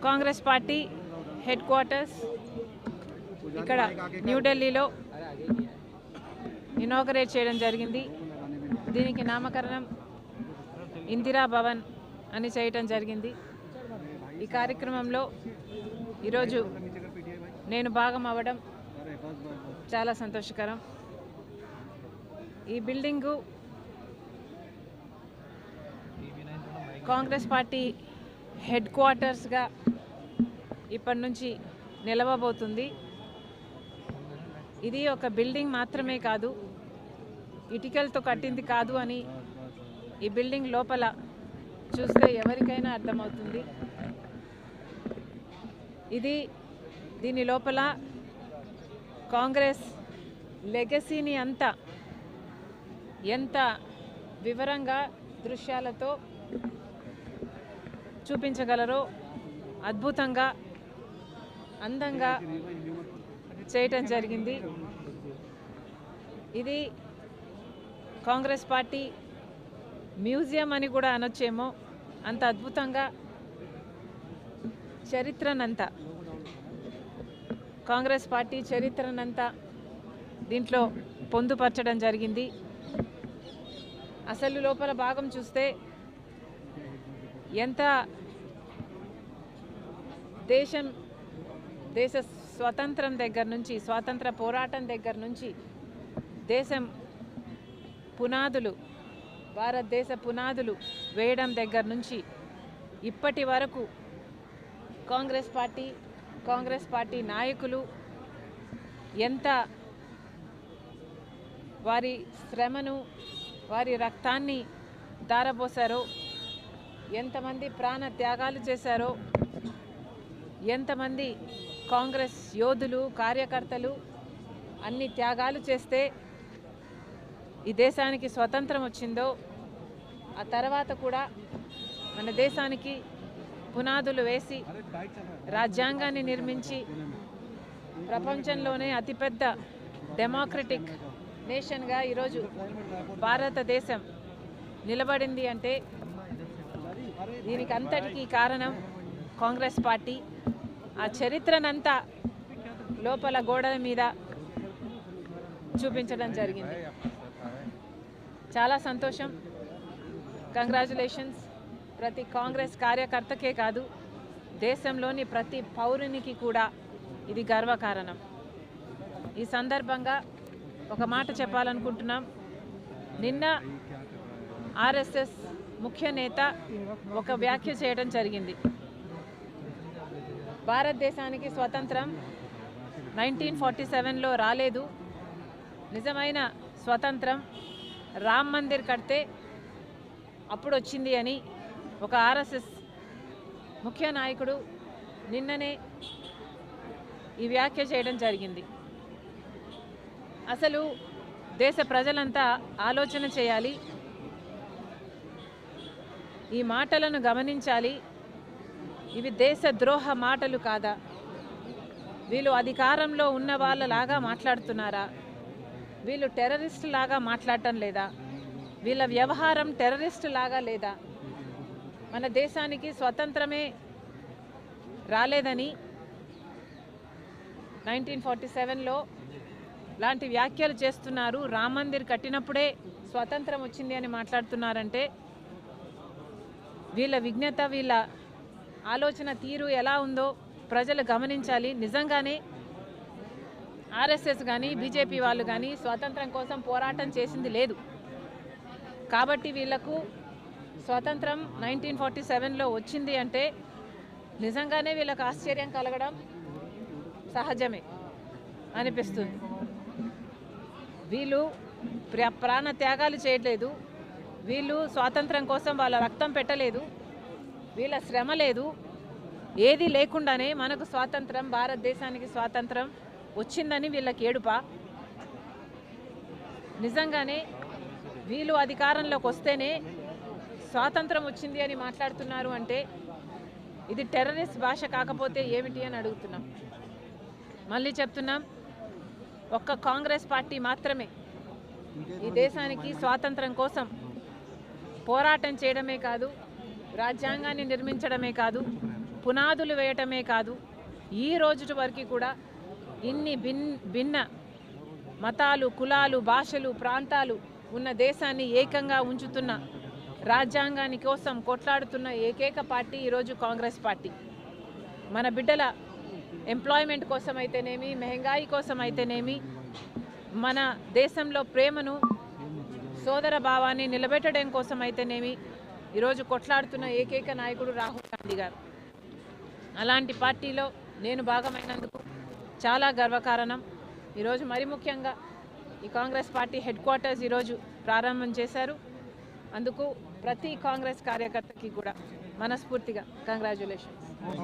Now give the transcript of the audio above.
Congress party head quarters ఇక్కడ న్యూఢిల్లీలో inaugurate చేయడం జరిగింది. దీనికి నామకరణం ఇందిరా భవన్ అని చేయటం జరిగింది. ఈ కార్యక్రమంలో ఈరోజు నేను భాగం అవ్వడం చాలా సంతోషకరం. ఈ బిల్డింగు కాంగ్రెస్ పార్టీ హెడ్ క్వార్టర్స్గా ఇప్పటి నుంచి నిలవబోతుంది. ఇది ఒక బిల్డింగ్ మాత్రమే కాదు, ఇటుకలతో కట్టింది కాదు అని ఈ బిల్డింగ్ లోపల చూస్తే ఎవరికైనా అర్థమవుతుంది. దీని లోపల కాంగ్రెస్ లెగసీని అంతా ఎంత వివరంగా దృశ్యాలతో చూపించగలరో అద్భుతంగా అందంగా చేయటం జరిగింది. ఇది కాంగ్రెస్ పార్టీ మ్యూజియం అని కూడా అనొచ్చేమో, అంత అద్భుతంగా చరిత్రనంతా కాంగ్రెస్ పార్టీ చరిత్రనంతా దీంట్లో పొందుపరచడం జరిగింది. అసలు లోపల భాగం చూస్తే ఎంత దేశ స్వతంత్రం దగ్గర నుంచి, స్వాతంత్ర పోరాటం దగ్గర నుంచి దేశం పునాదులు, భారతదేశ పునాదులు వేయడం దగ్గర నుంచి ఇప్పటి వరకు కాంగ్రెస్ పార్టీ నాయకులు ఎంత వారి శ్రమను, వారి రక్తాన్ని ధారపోసారో, ఎంతమంది ప్రాణ త్యాగాలు చేశారో, ఎంతమంది కాంగ్రెస్ యోధులు, కార్యకర్తలు అన్ని త్యాగాలు చేస్తే ఈ దేశానికి స్వతంత్రం వచ్చిందో, ఆ తర్వాత కూడా మన దేశానికి పునాదులు వేసి రాజ్యాంగాన్ని నిర్మించి ప్రపంచంలోనే అతిపెద్ద డెమోక్రటిక్ నేషన్గా ఈరోజు భారతదేశం నిలబడింది అంటే దీనికి అంతటికీ కారణం కాంగ్రెస్ పార్టీ. ఆ చరిత్రనంతా లోపల గోడల మీద చూపించడం జరిగింది. చాలా సంతోషం. కంగ్రాచులేషన్స్. ప్రతి కాంగ్రెస్ కార్యకర్తకే కాదు, దేశంలోని ప్రతి పౌరునికి కూడా ఇది గర్వకారణం. ఈ సందర్భంగా ఒక మాట చెప్పాలనుకుంటున్నాం. నిన్న ఆర్ఎస్ఎస్ ముఖ్య నేత ఒక వ్యాఖ్య చేయడం జరిగింది. భారతదేశానికి స్వతంత్రం 1947లో రాలేదు, నిజమైన స్వతంత్రం రామ్ మందిర్ కడితే అప్పుడు వచ్చింది అని ఒక ఆర్ఎస్ఎస్ ముఖ్య నాయకుడు నిన్ననే ఈ వ్యాఖ్య చేయడం జరిగింది. అసలు దేశ ప్రజలంతా ఆలోచన చేయాలి, ఈ మాటలను గమనించాలి. ఇవి దేశద్రోహ మాటలు కాదా? వీళ్ళు అధికారంలో ఉన్న వాళ్ళలాగా మాట్లాడుతున్నారా? వీళ్ళు టెర్రరిస్ట్ లాగా మాట్లాడటం లేదా? వీళ్ళ వ్యవహారం టెర్రరిస్ట్ లాగా లేదా? మన దేశానికి స్వతంత్రమే రాలేదని 1947లో లాంటి వ్యాఖ్యలు చేస్తున్నారు. రామ్ మందిర్ కట్టినప్పుడే స్వతంత్రం వచ్చింది అని మాట్లాడుతున్నారంటే వీళ్ళ విజ్ఞత, వీళ్ళ ఆలోచన తీరు ఎలా ఉందో ప్రజలు గమనించాలి. నిజంగానే ఆర్ఎస్ఎస్ కానీ బీజేపీ వాళ్ళు కానీ స్వాతంత్రం కోసం పోరాటం చేసింది లేదు. కాబట్టి వీళ్లకు స్వాతంత్రం 1947లో వచ్చింది అంటే నిజంగానే వీళ్ళకు ఆశ్చర్యం కలగడం సహజమే అనిపిస్తుంది. వీళ్ళు ప్రాణ త్యాగాలు చేయట్లేదు, వీళ్ళు స్వాతంత్రం కోసం వాళ్ళ రక్తం పెట్టలేదు, వీళ్ళ శ్రమ లేదు, ఏది లేకుండానే మనకు స్వాతంత్రం, భారతదేశానికి స్వాతంత్రం వచ్చిందని వీళ్ళకి ఏడుపా? నిజంగానే వీళ్ళు అధికారంలోకి వస్తేనే స్వాతంత్రం వచ్చింది అని మాట్లాడుతున్నారు అంటే ఇది టెర్రరిస్ట్ భాష కాకపోతే ఏమిటి అని అడుగుతున్నాం. మళ్ళీ చెప్తున్నాం, ఒక్క కాంగ్రెస్ పార్టీ మాత్రమే ఈ దేశానికి స్వాతంత్రం కోసం పోరాటం చేయడమే కాదు, రాజ్యాంగాన్ని నిర్మించడమే కాదు, పునాదులు వేయటమే కాదు ఈ రోజు వరకు కూడా ఇన్ని భిన్న మతాలు, కులాలు, భాషలు, ప్రాంతాలు ఉన్న దేశాన్ని ఏకంగా ఉంచుతున్న, రాజ్యాంగాని కోసం కొట్లాడుతున్న ఏకైక పార్టీ ఈరోజు కాంగ్రెస్ పార్టీ. మన బిడ్డల ఎంప్లాయ్మెంట్ కోసం అయితేనేమి, మెహంగాయి కోసం అయితేనేమి, మన దేశంలో ప్రేమను, సోదర భావాన్ని నిలబెట్టడం కోసం అయితేనేమి ఈరోజు కొట్లాడుతున్న ఏకైక నాయకుడు రాహుల్ గాంధీ గారు. అలాంటి పార్టీలో నేను భాగమైనందుకు చాలా గర్వకారణం. ఈరోజు మరి ముఖ్యంగా ఈ కాంగ్రెస్ పార్టీ హెడ్ క్వార్టర్స్ ఈరోజు ప్రారంభం చేశారు. అందుకు ప్రతి కాంగ్రెస్ కార్యకర్తకి కూడా మనస్ఫూర్తిగా కంగ్రాచ్యులేషన్స్.